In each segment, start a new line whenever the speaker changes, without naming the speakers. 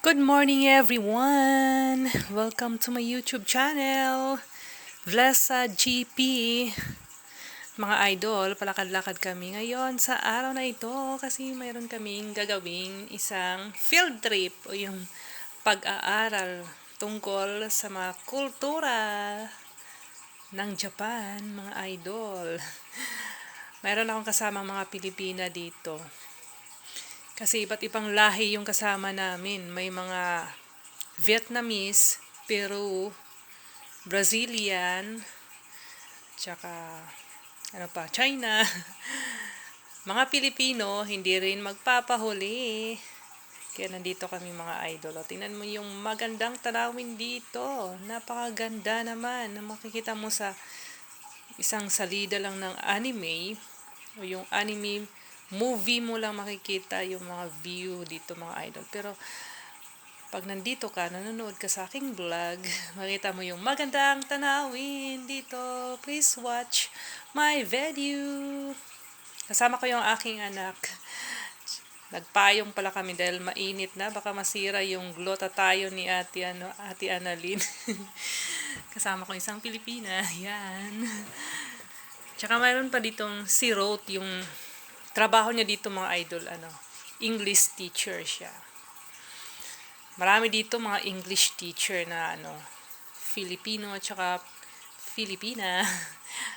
Good morning everyone! Welcome to my YouTube channel, Vlesa GP. Mga idol, palakad-lakad kami ngayon sa araw na ito kasi mayroon kaming gagawing isang field trip o yung pag-aaral tungkol sa mga kultura ng Japan, mga idol. Mayroon akong kasama mga Pilipina dito. Kasi iba't ibang lahi yung kasama namin. May mga Vietnamese, Peru, Brazilian, tsaka China. Mga Pilipino, hindi rin magpapahuli. Kaya nandito kami mga idol. O, tingnan mo yung magandang tanawin dito. Napakaganda naman na makikita mo sa isang salida lang ng anime o yung anime movie mo lang makikita yung mga view dito mga idol. Pero pag nandito ka, nanonood ka sa aking vlog, makita mo yung magandang tanawin dito. Please watch my video. Kasama ko yung aking anak. Nagpayong pala kami dahil mainit na. Baka masira yung glutathione ni Ate Annalyn. Kasama ko isang Pilipina. Yan. Tsaka mayroon pa ditong si Roth, yung trabaho niya dito mga idol, English teacher siya. Marami dito mga English teacher na Filipino at saka Filipina.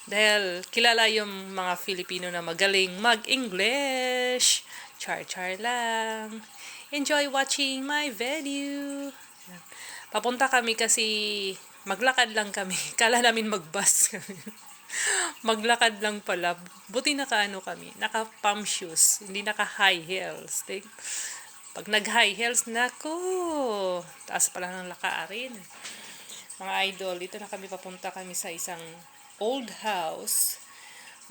Dahil kilala yung mga Filipino na magaling mag-English. Char-char lang. Enjoy watching my video. Papunta kami kasi maglakad lang kami. Kala namin mag-bus kami. Maglakad lang pala. Buti kami. Naka-pump shoes. Hindi naka-high heels. Pag nag-high heels, nako, taas pala ng lakarin. Mga idol, dito na kami papunta kami sa isang old house.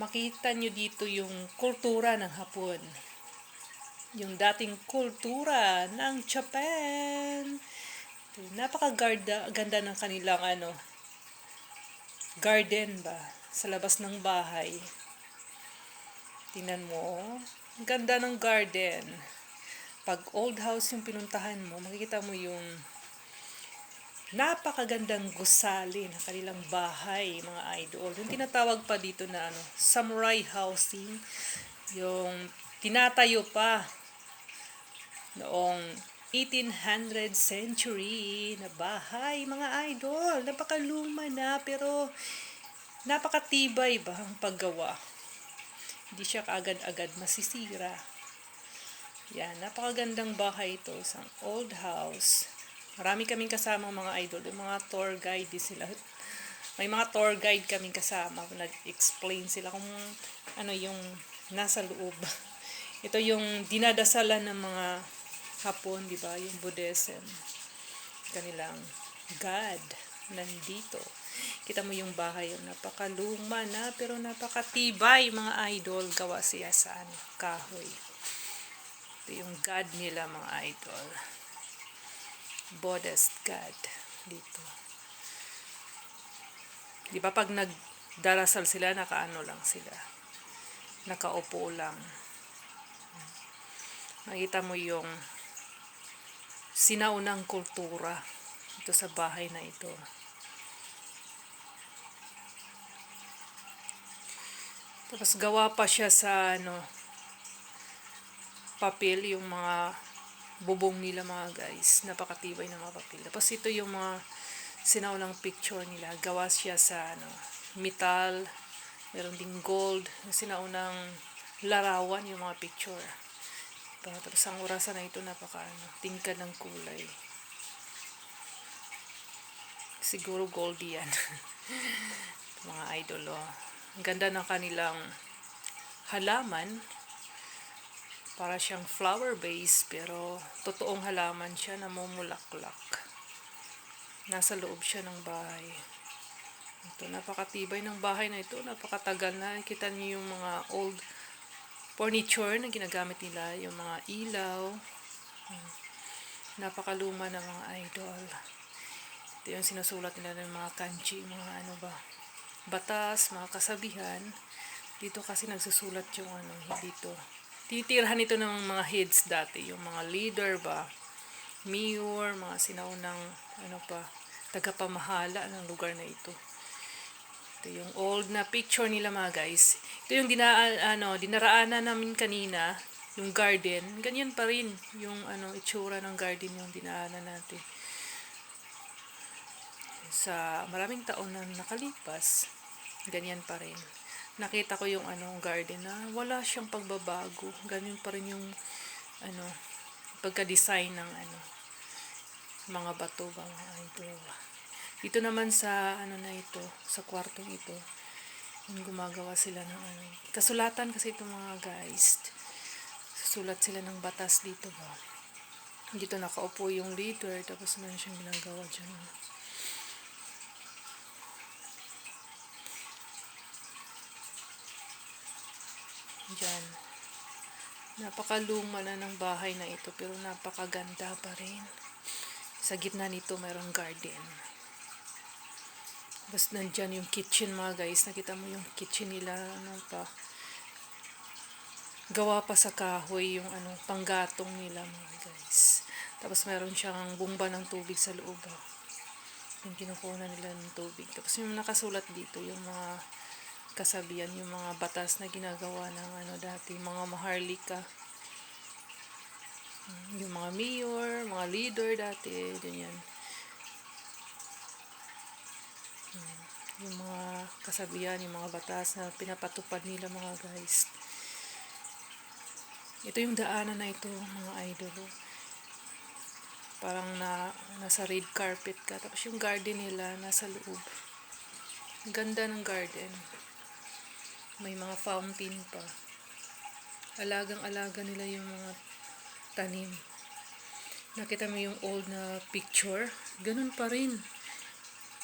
Makita nyo dito yung kultura ng Hapon. Yung dating kultura ng Japan. Napakaganda ng kanilang garden ba? Sa labas ng bahay. Tingnan mo. Ang ganda ng garden. Pag old house yung pinuntahan mo, makikita mo yung napakagandang gusali na kanilang bahay, mga idol. Yung tinatawag pa dito na samurai housing. Yung tinatayo pa noong 1800 century na bahay, mga idol. Napakaluma na pero napakatibay ba ang paggawa. Hindi siya kaagad-agad masisira. Yan, napakagandang bahay ito. Isang old house. Marami kaming kasama mga idol. Yung mga tour guide din sila. May mga tour guide kaming kasama. Nag-explain sila kung ano yung nasa loob. Ito yung dinadasalan ng mga Hapon, di ba? Yung Buddhism. Kanilang God nandito. Kita mo yung bahay, yung napakaluma na pero napakatibay mga idol. Gawa siya sa kahoy. Ito yung God nila mga idol. Buddhist God dito. Di ba pag nagdarasal sila, nakaano lang sila. Nakaupo lang. Makita mo yung sinaunang kultura ito sa bahay na ito. Tapos gawa pa siya sa papel, yung mga bubong nila mga guys. Napakatibay ng mga papel. Tapos ito yung mga sinaunang picture nila. Gawa siya sa metal. Meron ding gold. Sinaunang larawan yung mga picture. Tapos ang orasan na ito tingkad ng kulay. Siguro gold yan. Mga idol. Ang ganda ng kanilang halaman. Para siyang flower base pero totoong halaman siya na mumulaklak. Nasa loob siya ng bahay. Ito, napakatibay ng bahay na ito. Napakatagal na. Kita niyo yung mga old furniture na ginagamit nila. Yung mga ilaw. Napakaluma na mga idol. Ito yung sinusulat nila ng mga kanji. Mga batas, mga kasabihan. Dito kasi nagsusulat yung dito. Tinitirhan ito ng mga heads dati. Yung mga leader ba. mayor, mga sinaunang tagapamahala ng lugar na ito. Ito yung old na picture nila mga guys. Ito yung dinaraanan namin kanina, yung garden. Ganyan pa rin yung itsura ng garden yung dinaanan natin. Sa maraming taon na nakalipas, ganyan pa rin. Nakita ko yung garden na wala siyang pagbabago. Ganyan pa rin yung pagka-design ng mga bato ba mga idol. Dito naman sa sa kwartong ito, yung gumagawa sila ng kasulatan kasi itong mga guys. Susulat sila ng batas dito ba. Dito nakaupo yung leader, tapos meron siyang ginagawa dyan. Diyan. Napakaluma na ng bahay na ito, pero napakaganda pa rin. Sa gitna nito mayroong garden. Basta nandyan yung kitchen mga guys. Nakita mo yung kitchen nila. Gawa pa sa kahoy yung panggatong nila mga guys. Tapos meron siyang bumba ng tubig sa loob. Yung kinukuha nila ng tubig. Tapos yung nakasulat dito yung mga kasabihan, yung mga batas na ginagawa ng dati, mga maharlika. Yung mga mayor, mga leader dati, ganyan. Yung mga kasabihan, yung mga batas na pinapatupad nila mga guys. Ito yung daanan na ito mga idol. Parang nasa red carpet ka. Tapos yung garden nila nasa loob. Ganda ng garden. May mga fountain pa. Alagang-alaga nila yung mga tanim. Nakita mo yung old na picture? Ganun pa rin.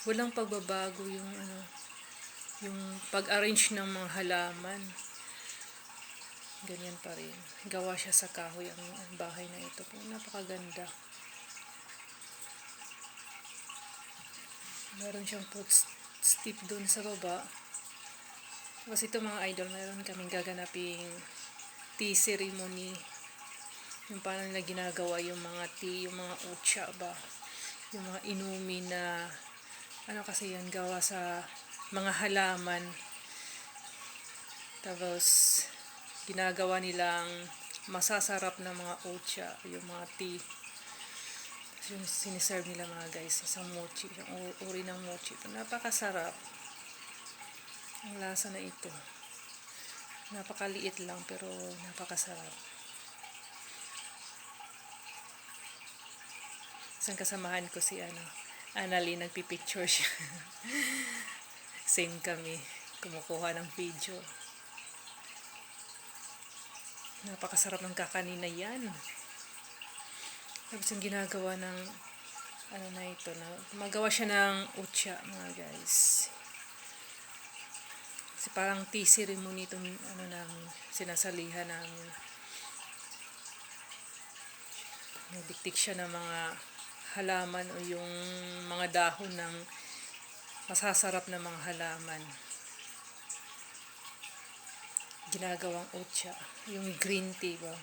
Walang pagbabago yung yung pag-arrange ng mga halaman. Ganyan pa rin. Gawa siya sa kahoy ang bahay na ito. Napakaganda. Meron siyang footstep doon sa baba. Tapos ito mga idol, meron kaming gaganaping tea ceremony. Yung paano nila ginagawa yung mga tea, yung mga ucha ba. Yung mga inumin na kasi yan, gawa sa mga halaman. Tapos ginagawa nilang masasarap na mga ucha, yung mga tea. Tapos yung siniserve nila mga guys, isang mochi, yung uri ng mochi. Ito, napakasarap. Ang lasa na ito. Napakaliit lang pero napakasarap. Isang kasamahan ko si Annalyn, nagpipicture siya. Same kami, kumukuha ng video. Napakasarap ng kakanin na yan. Tapos yung ginagawa ng gumagawa siya ng ucha mga guys. Kasi parang tea ceremony itong namin, sinasalihan namin. Nagdiktik siya ng mga halaman o yung mga dahon ng masasarap na mga halaman. Ginagawang ucha, yung green tea ba.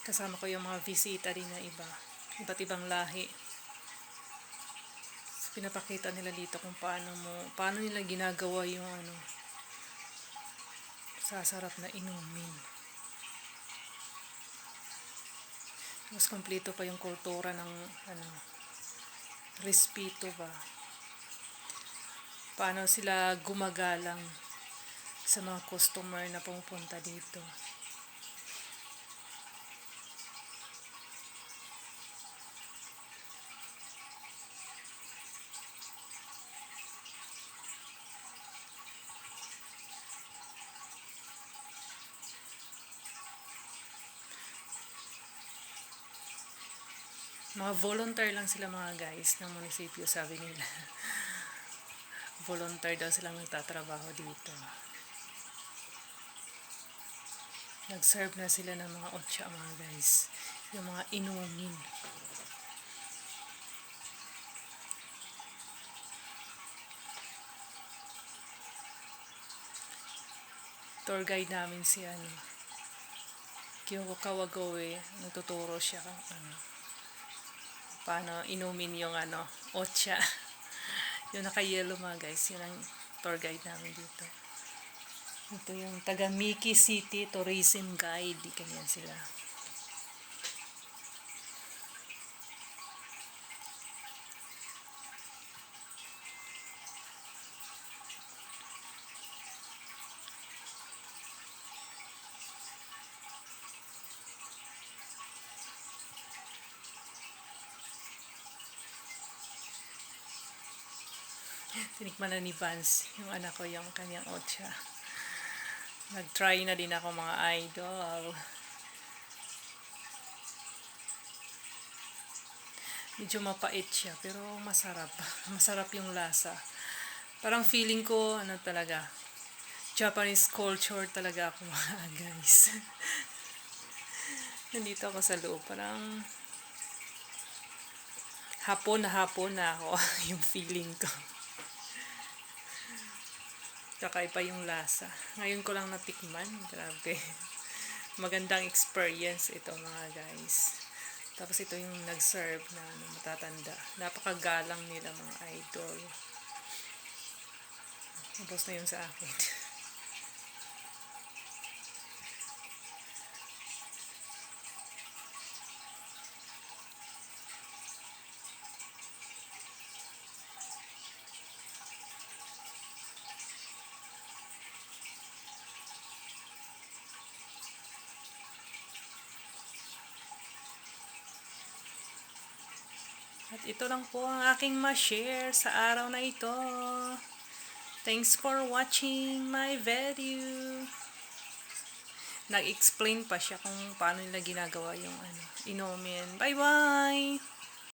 Kasama ko yung mga bisita din na iba't ibang lahi. Pinapakita nila dito kung paano nila ginagawa yung sasarap na inumin. Mas kompleto pa yung kultura ng respeto ba. Paano sila gumagalang sa mga customer na pumupunta dito. Mga volunteer lang sila mga guys ng munisipyo, sabi nila. Volunteer daw silang nagtatrabaho dito. Nag-serve na sila ng mga otsa mga guys. yung mga inumin. Tour guide namin si Kyoko Kawagoe. Nagtuturo siya kung paano inumin yung ocha. Yung naka-yellow mga guys, yun ang tour guide namin dito. Ito yung taga Miki City Tourism Guide. Ganyan sila. Tinikman na ni Vance, yung anak ko, yung kanyang ocha. Nag-try na din ako mga idol. Medyo mapait siya, pero masarap. Masarap yung lasa. Parang feeling ko, talaga, Japanese culture talaga ako mga guys. Nandito ako sa loob, parang hapon na ako yung feeling ko. Kakaiba yung lasa. Ngayon ko lang natikman. Grabe. Magandang experience ito mga guys. Tapos ito yung nag-serve na matatanda. Napakagalang nila mga idol. Tapos na yun sa akin. At ito lang po ang aking ma-share sa araw na ito. Thanks for watching my video. Nag-explain pa siya kung paano nila ginagawa yung inumin. Bye-bye!